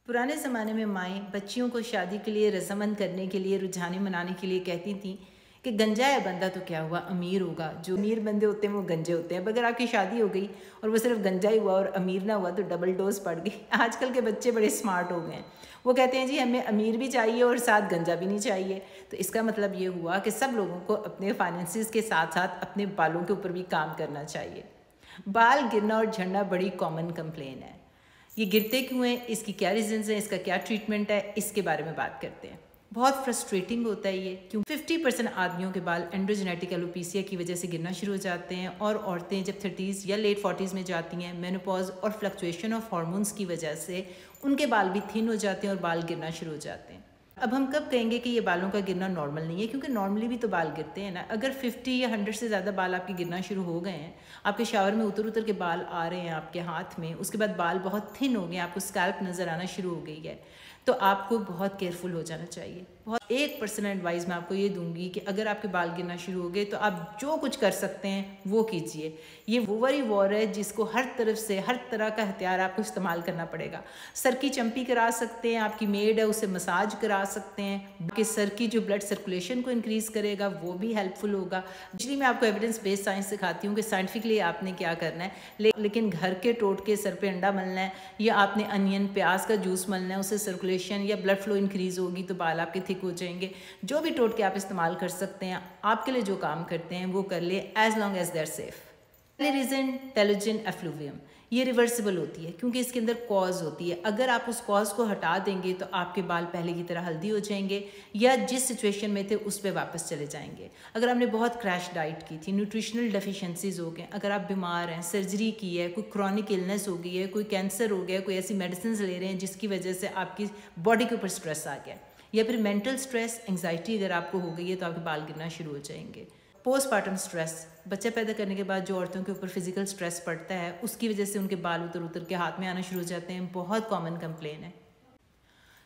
पुराने ज़माने में माएँ बच्चियों को शादी के लिए रज़ामंद करने के लिए, रुझाने मनाने के लिए कहती थीं कि गंजा है बंदा तो क्या हुआ, अमीर होगा। जो अमीर बंदे होते हैं वो गंजे होते हैं। अब अगर आपकी शादी हो गई और वो सिर्फ गंजा ही हुआ और अमीर ना हुआ तो डबल डोज पड़ गई। आजकल के बच्चे बड़े स्मार्ट हो गए हैं। वो कहते हैं जी हमें अमीर भी चाहिए और साथ गंजा भी नहीं चाहिए। तो इसका मतलब ये हुआ कि सब लोगों को अपने फाइनेंसिस के साथ साथ अपने बालों के ऊपर भी काम करना चाहिए। बाल गिरना और झड़ना बड़ी कॉमन कंप्लेन है। ये गिरते क्यों हैं, इसकी क्या रीजंस हैं, इसका क्या ट्रीटमेंट है, इसके बारे में बात करते हैं। बहुत फ्रस्ट्रेटिंग होता है ये, क्यों 50% आदमियों के बाल एंड्रोजेनेटिक एलोपेसिया की वजह से गिरना शुरू हो जाते हैं और औरतें जब 30s या लेट 40s में जाती हैं मेनोपॉज और फ्लक्चुएशन ऑफ हार्मोन्स की वजह से उनके बाल भी थिन हो जाते हैं और बाल गिरना शुरू हो जाते हैं। अब हम कब कहेंगे कि ये बालों का गिरना नॉर्मल नहीं है, क्योंकि नॉर्मली भी तो बाल गिरते हैं ना। अगर 50 या 100 से ज़्यादा बाल आपके गिरना शुरू हो गए हैं, आपके शावर में उतर उतर के बाल आ रहे हैं आपके हाथ में, उसके बाद बाल बहुत थिन हो गए, आपको स्कैल्प नज़र आना शुरू हो गई है, तो आपको बहुत केयरफुल हो जाना चाहिए। बहुत एक पर्सनल एडवाइस मैं आपको ये दूंगी कि अगर आपके बाल गिरना शुरू हो गए तो आप जो कुछ कर सकते हैं वो कीजिए। ये वोवरी वॉर है जिसको हर तरफ से हर तरह का हथियार आपको इस्तेमाल करना पड़ेगा। सर की चंपी करा सकते हैं, आपकी मेड है उसे मसाज करा सकते हैं, कि सर की जो ब्लड सर्कुलेशन को इंक्रीज़ करेगा वो भी हेल्पफुल होगा। एक्चुअली मैं आपको एविडेंस बेस्ड साइंस सिखाती हूँ कि साइंटिफिकली आपने क्या करना है, लेकिन घर के टोटके सर पे अंडा मलना है या आपने अनियन प्याज का जूस मलना है, उससे सर्कुलेशन या ब्लड फ्लो इंक्रीज़ होगी तो बाल आपके थिक हो जाएंगे। जो भी टोटके आप इस्तेमाल कर सकते हैं, आपके लिए जो काम करते हैं वो कर ले, as long as they are safe. पहले रीज़न टेलोजन एफ्लुवियम, ये रिवर्सिबल होती है क्योंकि इसके अंदर कॉज होती है। अगर आप उस कॉज को हटा देंगे तो आपके बाल पहले की तरह हल्दी हो जाएंगे या जिस सिचुएशन में थे उस पर वापस चले जाएंगे। अगर आपने बहुत क्रैश डाइट की थी, न्यूट्रिशनल डेफिशिएंसीज हो गए, अगर आप बीमार हैं, सर्जरी की है, कोई क्रॉनिक इलनेस हो गई है, कोई कैंसर हो गया, कोई ऐसी मेडिसिन ले रहे हैं जिसकी वजह से आपकी बॉडी के ऊपर स्ट्रेस आ गया, या फिर मेंटल स्ट्रेस, एंग्जाइटी अगर आपको हो गई है तो आपके बाल गिरना शुरू हो जाएंगे। पोस्टपार्टम स्ट्रेस, बच्चा पैदा करने के बाद जो औरतों के ऊपर फिजिकल स्ट्रेस पड़ता है उसकी वजह से उनके बाल उतर उतर के हाथ में आना शुरू हो जाते हैं, बहुत कॉमन कंप्लेन है।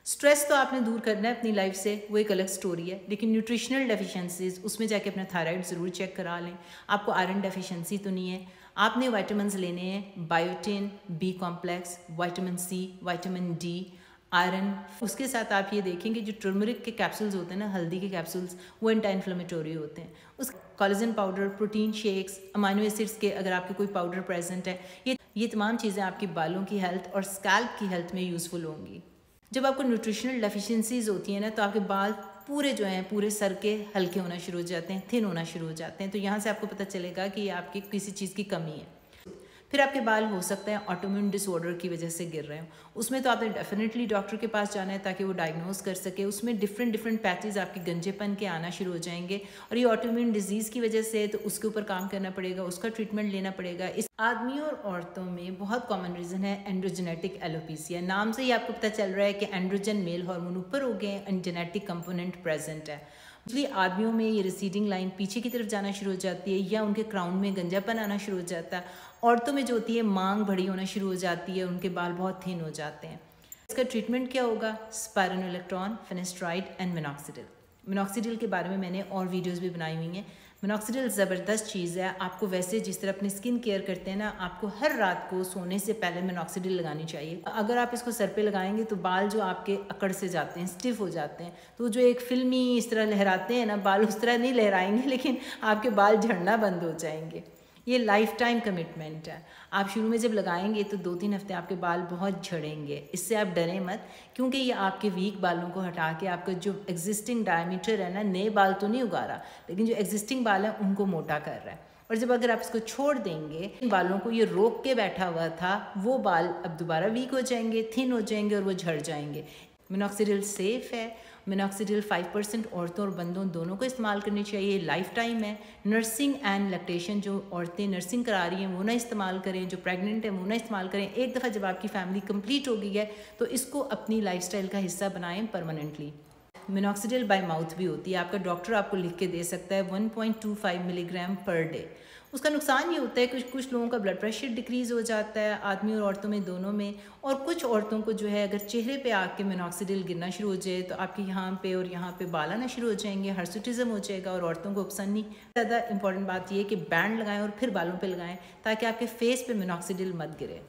स्ट्रेस तो आपने दूर करना है अपनी लाइफ से, वो एक अलग स्टोरी है, लेकिन न्यूट्रिशनल डेफिशिएंसीज उसमें जाके अपना थायराइड ज़रूर चेक करा लें। आपको आयरन डेफिशिएंसी तो नहीं है। आपने वाइटामिन लेने हैं, biotin, B complex, vitamin C, vitamin D, iron. उसके साथ आप ये देखेंगे जो टर्मरिक के कैप्सूल्स होते हैं ना, हल्दी के कैप्सूल्स, वो एंटी इन्फ्लेमेटरी होते हैं। उस collagen powder, protein shakes, amino acids के अगर आपके कोई पाउडर प्रेजेंट है, ये तमाम चीज़ें आपकी बालों की हेल्थ और स्कैल्प की हेल्थ में यूज़फुल होंगी। जब आपको न्यूट्रिशनल डेफिशिएंसीज होती हैं ना तो आपके बाल पूरे जो हैं पूरे सर के हल्के होना शुरू हो जाते हैं, थिन होना शुरू हो जाते हैं। तो यहाँ से आपको पता चलेगा कि ये आपकी किसी चीज़ की कमी है। फिर आपके बाल हो सकता है ऑटोइम्यून डिसऑर्डर की वजह से गिर रहे हो, उसमें तो आपने डेफिनेटली डॉक्टर के पास जाना है ताकि वो डायग्नोज कर सके। उसमें डिफरेंट पैचेज आपके गंजेपन के आना शुरू हो जाएंगे और ये ऑटोइम्यून डिजीज़ की वजह से, तो उसके ऊपर काम करना पड़ेगा, उसका ट्रीटमेंट लेना पड़ेगा। इस आदमियों और औरतों में बहुत कॉमन रीज़न है एंड्रोजेनेटिक एलोपेसिया। नाम से ही आपको पता चल रहा है कि एंड्रोजन मेल हार्मोन ऊपर हो गए एंड जेनेटिक कंपोनेंट प्रेजेंट है। इसलिए आदमियों में ये रिसीडिंग लाइन पीछे की तरफ जाना शुरू हो जाती है या उनके क्राउन में गंजापन आना शुरू हो जाता है। औरतों में जो होती है मांग बड़ी होना शुरू हो जाती है, उनके बाल बहुत थिन हो जाते हैं। इसका ट्रीटमेंट क्या होगा? स्पाइरोनोलेक्ट्रॉन, फिनेस्ट्राइड एंड मिनॉक्सिडिल। मिनॉक्सिडिल के बारे में मैंने और वीडियोस भी बनाई हुई हैं। मिनॉक्सिडिल ज़बरदस्त चीज़ है। आपको वैसे जिस तरह अपनी स्किन केयर करते हैं ना, आपको हर रात को सोने से पहले मिनॉक्सिडिल लगानी चाहिए। अगर आप इसको सर पे लगाएंगे तो बाल जो आपके अकड़ से जाते हैं, स्टिफ हो जाते हैं, तो जो एक फिल्मी इस तरह लहराते हैं ना, बाल उस तरह नहीं लहराएंगे, लेकिन आपके बाल झड़ना बंद हो जाएंगे। ये लाइफ टाइम कमिटमेंट है। आप शुरू में जब लगाएंगे तो 2-3 हफ्ते आपके बाल बहुत झड़ेंगे, इससे आप डरें मत, क्योंकि ये आपके वीक बालों को हटा के आपका जो एग्जिस्टिंग डायमीटर है ना, नए बाल तो नहीं उगा रहा, लेकिन जो एग्जिस्टिंग बाल हैं उनको मोटा कर रहा है। और जब अगर आप इसको छोड़ देंगे, इन बालों को ये रोक के बैठा हुआ था, वो बाल अब दोबारा वीक हो जाएंगे, थिन हो जाएंगे और वो झड़ जाएंगे। मिनॉक्सिडिल सेफ़ है। मिनॉक्सिडिल 5% औरतों और बंदों दोनों को इस्तेमाल करनी चाहिए। लाइफ टाइम है। नर्सिंग एंड लैक्टेशन, जो औरतें नर्सिंग करा रही हैं वो ना इस्तेमाल करें, जो प्रेग्नेंट है वो ना इस्तेमाल करें। एक दफ़ा जब आपकी फैमिली कंप्लीट हो गई है तो इसको अपनी लाइफस्टाइल का हिस्सा बनाएं परमानेंटली। मिनॉक्सिडिल बाय माउथ भी होती है, आपका डॉक्टर आपको लिख के दे सकता है 1.25 मिलीग्राम पर डे। उसका नुकसान ये होता है कि कुछ लोगों का ब्लड प्रेशर डिक्रीज़ हो जाता है, आदमी और औरतों में दोनों में। और कुछ औरतों को जो है अगर चेहरे पे आके मिनॉक्सिडिल गिरना शुरू हो जाए तो आपके यहाँ पे और यहाँ पे बाल आना शुरू हो जाएंगे, हर्सुटिज्म हो जाएगा और औरतों को पसंद नहीं। ज़्यादा इंपॉर्टेंट बात ये है कि बैंड लगाएं और फिर बालों पे लगाएं ताकि आपके फेस पे मिनॉक्सिडिल मत गिरे।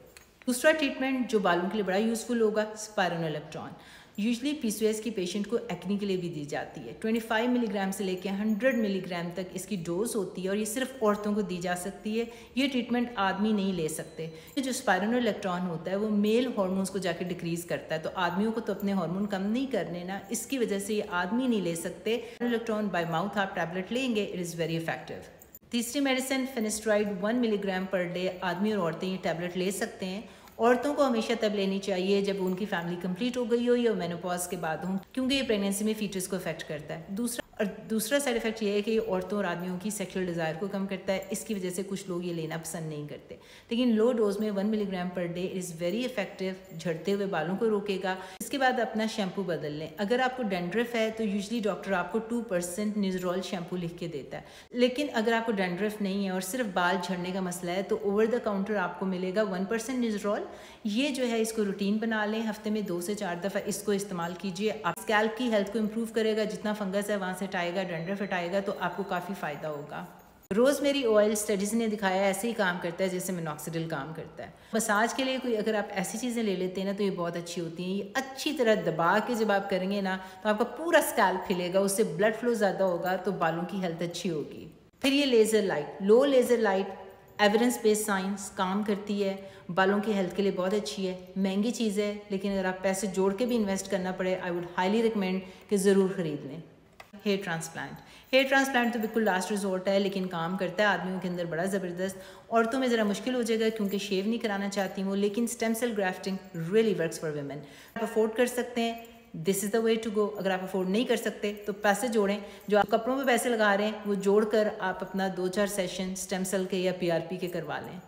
दूसरा ट्रीटमेंट जो बालों के लिए बड़ा यूज़फुल होगा, स्पायरोनोलेक्ट्रॉन। यूजली पीसीओएस की पेशेंट को एक्ने के लिए भी दी जाती है। 25 मिलीग्राम से लेकर 100 मिलीग्राम तक इसकी डोज होती है और ये सिर्फ औरतों को दी जा सकती है। ये ट्रीटमेंट आदमी नहीं ले सकते। ये जो स्पायरोनोलेक्ट्रॉन होता है वो मेल हार्मोन्स को जाकर डिक्रीज करता है, तो आदमियों को तो अपने हार्मोन कम नहीं करने ना, इसकी वजह से ये आदमी नहीं ले सकते। स्पायरोनोलेक्ट्रॉन बाय माउथ आप टैबलेट लेंगे, इट इज़ वेरी इफेक्टिव। तीसरी medicine finasteride 1 milligram per day. आदमी और औरतें ये टैबलेट ले सकते हैं। औरतों को हमेशा तब लेनी चाहिए जब उनकी फैमिली कंप्लीट हो गई हो या मेनोपॉज के बाद हो, क्योंकि ये प्रेगनेंसी में फीटस को अफेक्ट करता है। दूसरा साइड इफेक्ट ये है कि औरतों और आदमियों की सेक्सुअल डिज़ायर को कम करता है। इसकी वजह से कुछ लोग ये लेना पसंद नहीं करते, लेकिन लो डोज में 1 milligram per day is very effective. झड़ते हुए बालों को रोकेगा। इसके बाद अपना शैम्पू बदल लें। अगर आपको डैंड्रफ है तो यूजली डॉक्टर आपको 2% निजरॉल शैम्पू लिख के देता है, लेकिन अगर आपको डैंड्रफ नहीं है और सिर्फ बाल झड़ने का मसला है तो ओवर द काउंटर आपको मिलेगा 1% निजरॉल। ये जो है इसको रूटीन बना लें, हफ्ते में 2 से 4 दफ़ा इसको इस्तेमाल कीजिए। आप स्कैल्प की हेल्थ को इम्प्रूव करेगा, जितना फंगस है वहाँ से हटाएगा, डैंड्रफ हटाएगा, तो आपको काफ़ी फ़ायदा होगा। रोज़मेरी ऑयल स्टडीज़ ने दिखाया ऐसे ही काम करता है जैसे मिनॉक्सिडिल काम करता है। मसाज के लिए कोई अगर आप ऐसी चीज़ें ले लेते हैं ना तो ये बहुत अच्छी होती हैं। ये अच्छी तरह दबा के जब आप करेंगे ना तो आपका पूरा स्कैल्प हिलेगा, उससे ब्लड फ्लो ज़्यादा होगा, तो बालों की हेल्थ अच्छी होगी। फिर ये laser light, low laser light evidence based science काम करती है, बालों की हेल्थ के लिए बहुत अच्छी है। महंगी चीज़ है, लेकिन अगर आप पैसे जोड़ के भी इन्वेस्ट करना पड़े, आई वुड हाईली रिकमेंड कि ज़रूर ख़रीद लें। हेयर ट्रांसप्लांट तो बिल्कुल लास्ट रिजॉर्ट है, लेकिन काम करता है आदमियों के अंदर बड़ा ज़बरदस्त। औरतों में ज़रा मुश्किल हो जाएगा क्योंकि शेव नहीं कराना चाहती वो, लेकिन stem cell grafting really works for women. आप अफोर्ड कर सकते हैं, this is the way to go. अगर आप अफोर्ड नहीं कर सकते तो पैसे जोड़ें, जो आप कपड़ों पे पैसे लगा रहे हैं वो जोड़कर आप अपना 2-4 सेशन स्टेम सेल के या PRP के करवा लें।